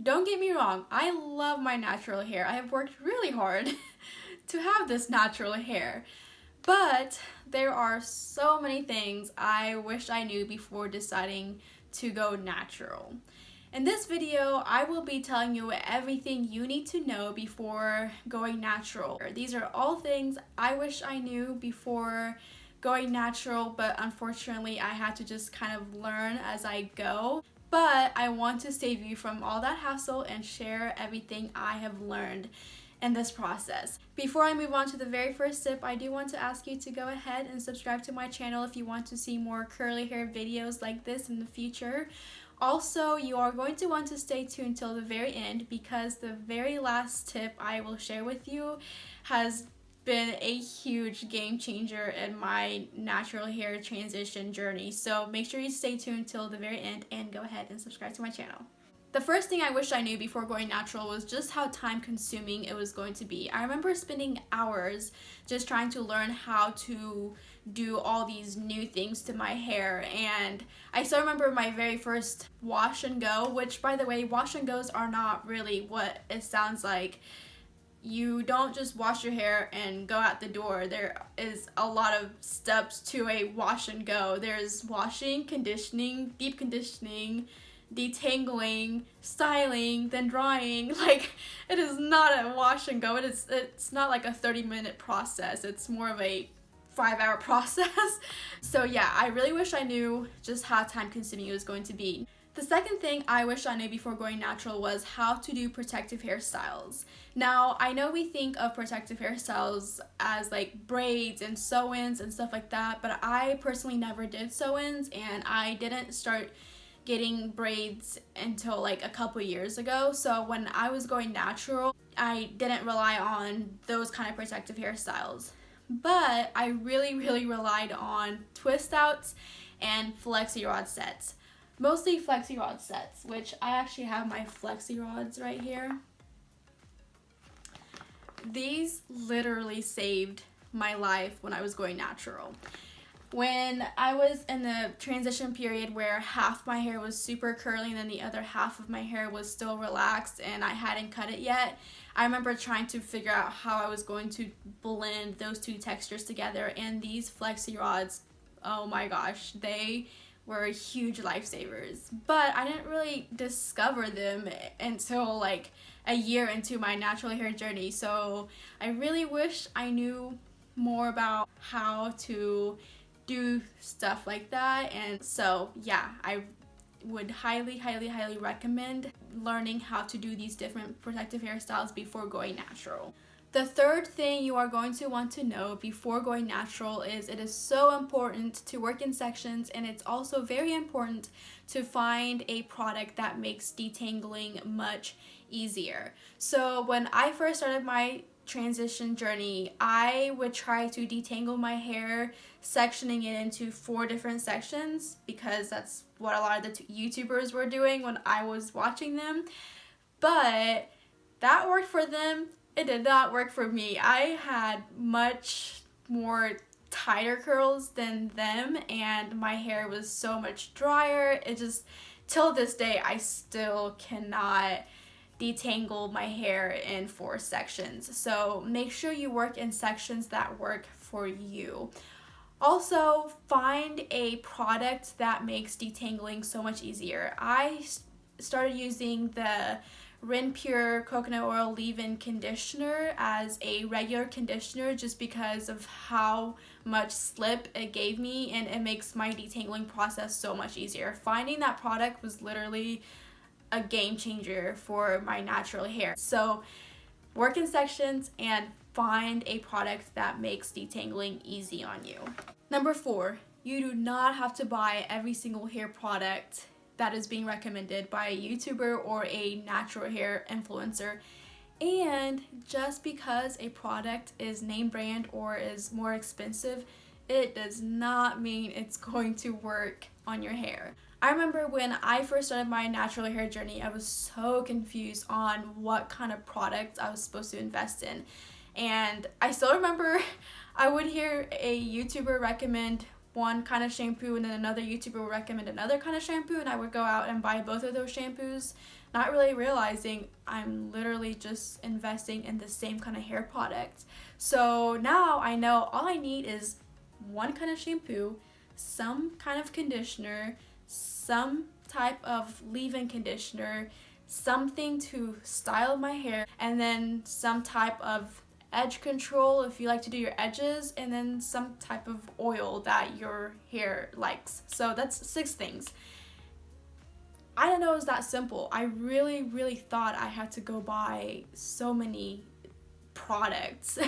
Don't get me wrong, I love my natural hair. I have worked really hard to have this natural hair. But there are so many things I wish I knew before deciding to go natural. In this video, I will be telling you everything you need to know before going natural. These are all things I wish I knew before going natural, but unfortunately I had to just kind of learn as I go. But I want to save you from all that hassle and share everything I have learned in this process. Before I move on to the very first tip, I do want to ask you to go ahead and subscribe to my channel if you want to see more curly hair videos like this in the future. Also, you are going to want to stay tuned till the very end because the very last tip I will share with you has been a huge game changer in my natural hair transition journey. So make sure you stay tuned till the very end and go ahead and subscribe to my channel. The first thing I wish I knew before going natural was just how time consuming it was going to be. I remember spending hours just trying to learn how to do all these new things to my hair, and I still remember my very first wash and go, which by the way, wash and goes are not really what it sounds like. You don't just wash your hair and go out the door. There is a lot of steps to a wash and go. There's washing, conditioning, deep conditioning, detangling, styling, then drying. Like, it is not a wash and go. It's not like a 30-minute process. It's more of a 5-hour process. So yeah, I really wish I knew just how time consuming it was going to be. The second thing I wish I knew before going natural was how to do protective hairstyles. Now, I know we think of protective hairstyles as like braids and sew-ins and stuff like that, but I personally never did sew-ins, and I didn't start getting braids until like a couple years ago. So when I was going natural, I didn't rely on those kind of protective hairstyles. But I really relied on twist outs and flexi rod sets. Mostly flexi rod sets, which I actually have my flexi rods right here. These literally saved my life when I was going natural. When I was in the transition period where half my hair was super curly and then the other half of my hair was still relaxed and I hadn't cut it yet, I remember trying to figure out how I was going to blend those two textures together, and these flexi rods, oh my gosh, they were huge lifesavers. But I didn't really discover them until like a year into my natural hair journey, so I really wish I knew more about how to do stuff like that. And so yeah, I would highly recommend learning how to do these different protective hairstyles before going natural. The third thing you are going to want to know before going natural is it is so important to work in sections, and it's also very important to find a product that makes detangling much easier. So when I first started my transition journey, I would try to detangle my hair, sectioning it into 4 different sections because that's what a lot of the YouTubers were doing when I was watching them. But that worked for them. It did not work for me. I had much more tighter curls than them, and my hair was so much drier. It just, till this day, I still cannot detangle my hair in 4 sections. So make sure you work in sections that work for you. Also, find a product that makes detangling so much easier. I started using the Renpure coconut oil leave-in conditioner as a regular conditioner just because of how much slip it gave me, and it makes my detangling process so much easier. Finding that product was literally a game changer for my natural hair. So work in sections and find a product that makes detangling easy on you. Number 4, you do not have to buy every single hair product that is being recommended by a YouTuber or a natural hair influencer. And just because a product is name brand or is more expensive, it does not mean it's going to work on your hair. I remember when I first started my natural hair journey, I was so confused on what kind of products I was supposed to invest in. And I still remember I would hear a YouTuber recommend one kind of shampoo and then another YouTuber would recommend another kind of shampoo, and I would go out and buy both of those shampoos. not really realizing I'm literally just investing in the same kind of hair product. So now I know all I need is one kind of shampoo, some kind of conditioner, some type of leave-in conditioner, something to style my hair, and then some type of edge control if you like to do your edges, and then some type of oil that your hair likes. So that's 6 things. I didn't know it was that simple. I really thought I had to go buy so many products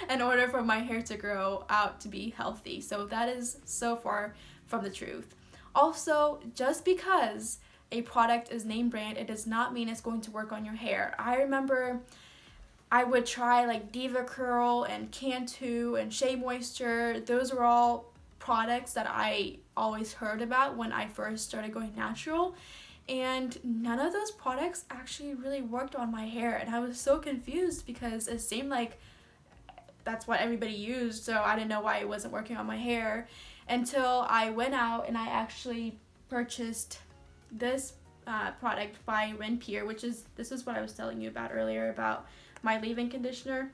in order for my hair to grow out to be healthy. So that is so far from the truth. Also, just because a product is name brand, it does not mean it's going to work on your hair. I remember I would try like Devacurl and Cantu and Shea Moisture. Those were all products that I always heard about when I first started going natural, and none of those products actually really worked on my hair, and I was so confused because it seemed like that's what everybody used, so I didn't know why it wasn't working on my hair until I went out and I actually purchased this product by Renpure, this is what I was telling you about earlier about my leave-in conditioner.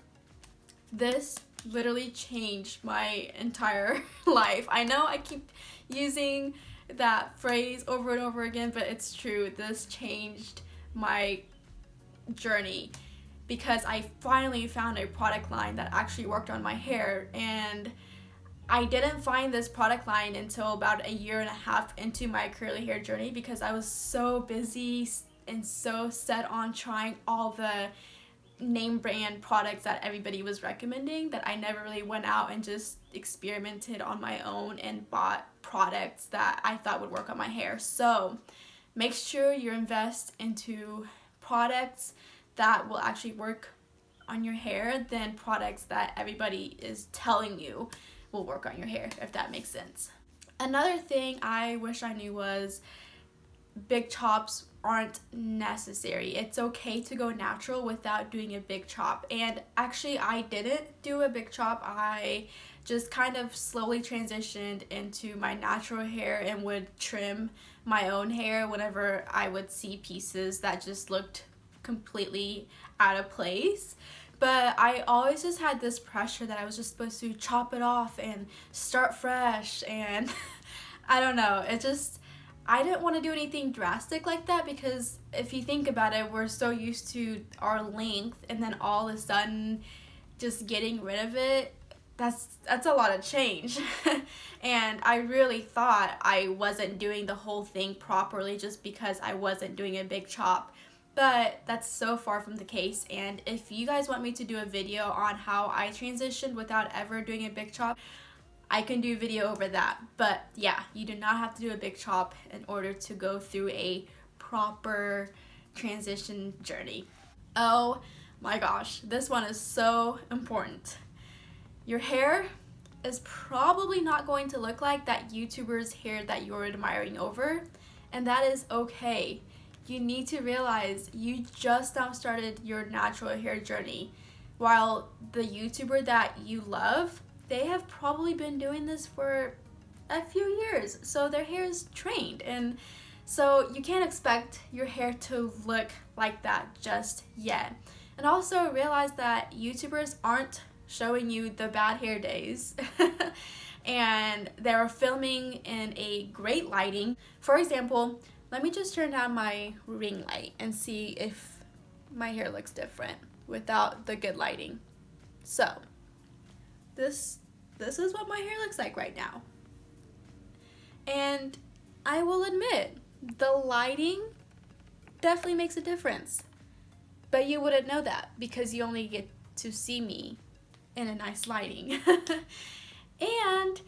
This literally changed my entire life. I know I keep using that phrase over and over again, but it's true. This changed my journey because I finally found a product line that actually worked on my hair, and I didn't find this product line until about 1.5 years into my curly hair journey because I was so busy and so set on trying all the name brand products that everybody was recommending that I never really went out and just experimented on my own and bought products that I thought would work on my hair. So make sure you invest into products that will actually work on your hair than products that everybody is telling you will work on your hair, if that makes sense. Another thing I wish I knew was big chops aren't necessary. It's okay to go natural without doing a big chop. And actually I didn't do a big chop. I just kind of slowly transitioned into my natural hair and would trim my own hair whenever I would see pieces that just looked completely out of place. But I always just had this pressure that I was just supposed to chop it off and start fresh, and I don't know, I didn't want to do anything drastic like that because if you think about it, we're so used to our length, and then all of a sudden just getting rid of it, that's a lot of change. And I really thought I wasn't doing the whole thing properly just because I wasn't doing a big chop. But that's so far from the case, and if you guys want me to do a video on how I transitioned without ever doing a big chop, I can do a video over that. But yeah, you do not have to do a big chop in order to go through a proper transition journey. Oh my gosh, this one is so important. Your hair is probably not going to look like that YouTuber's hair that you're admiring over, and that is okay. You need to realize you just now started your natural hair journey, while the YouTuber that you love, they have probably been doing this for a few years, so their hair is trained, and so you can't expect your hair to look like that just yet. And also realize that YouTubers aren't showing you the bad hair days and they're filming in a great lighting. For example, let me just turn down my ring light and see if my hair looks different without the good lighting. So this is what my hair looks like right now. And I will admit, the lighting definitely makes a difference. But you wouldn't know that because you only get to see me in a nice lighting. And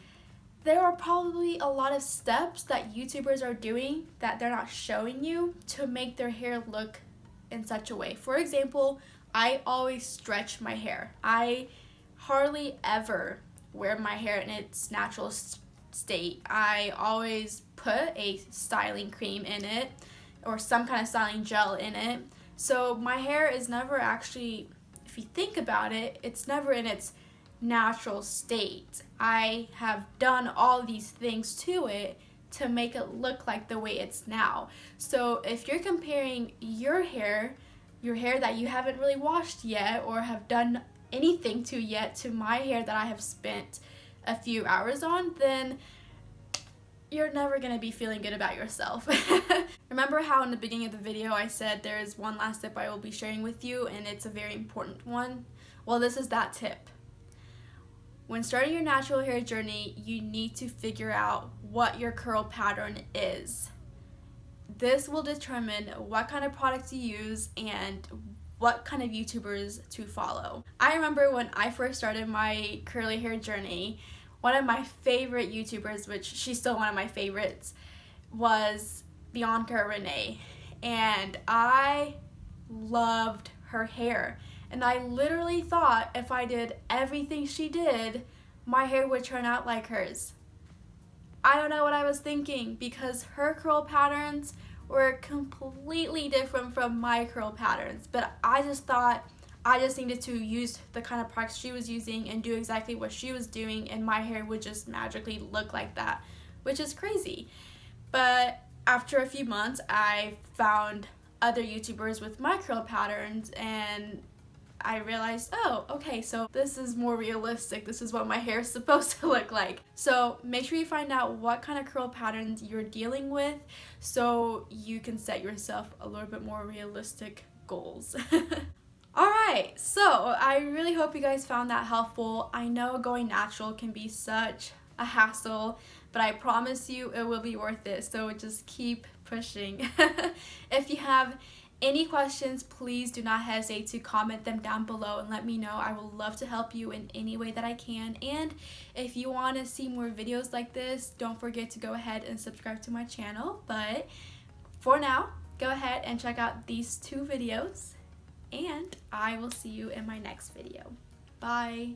there are probably a lot of steps that YouTubers are doing that they're not showing you to make their hair look in such a way. For example, I always stretch my hair. I hardly ever wear my hair in its natural state. I always put a styling cream in it or some kind of styling gel in it. So my hair is never actually, if you think about it, it's never in its natural state. I have done all these things to it to make it look like the way it's now. So if you're comparing your hair that you haven't really washed yet or have done anything to yet to my hair that I have spent a few hours on, then you're never gonna be feeling good about yourself. Remember how in the beginning of the video I said there's one last tip I will be sharing with you, and it's a very important one? Well, this is that tip. When starting your natural hair journey, you need to figure out what your curl pattern is. This will determine what kind of products you use and what kind of YouTubers to follow. I remember when I first started my curly hair journey, one of my favorite YouTubers, which she's still one of my favorites, was Bianca Renee, and I loved her hair. And I literally thought if I did everything she did, my hair would turn out like hers. I don't know what I was thinking, because her curl patterns were completely different from my curl patterns. But I just thought I just needed to use the kind of products she was using and do exactly what she was doing, and my hair would just magically look like that, which is crazy. But after a few months, I found other YouTubers with my curl patterns, and I realized, oh, okay, so this is more realistic. This is what my hair is supposed to look like. So make sure you find out what kind of curl patterns you're dealing with so you can set yourself a little bit more realistic goals. Alright, so I really hope you guys found that helpful. I know going natural can be such a hassle, but I promise you it will be worth it, so just keep pushing. If you have any questions, please do not hesitate to comment them down below and let me know. I will love to help you in any way that I can. And if you want to see more videos like this, don't forget to go ahead and subscribe to my channel. But for now, go ahead and check out these 2 videos, and I will see you in my next video. Bye!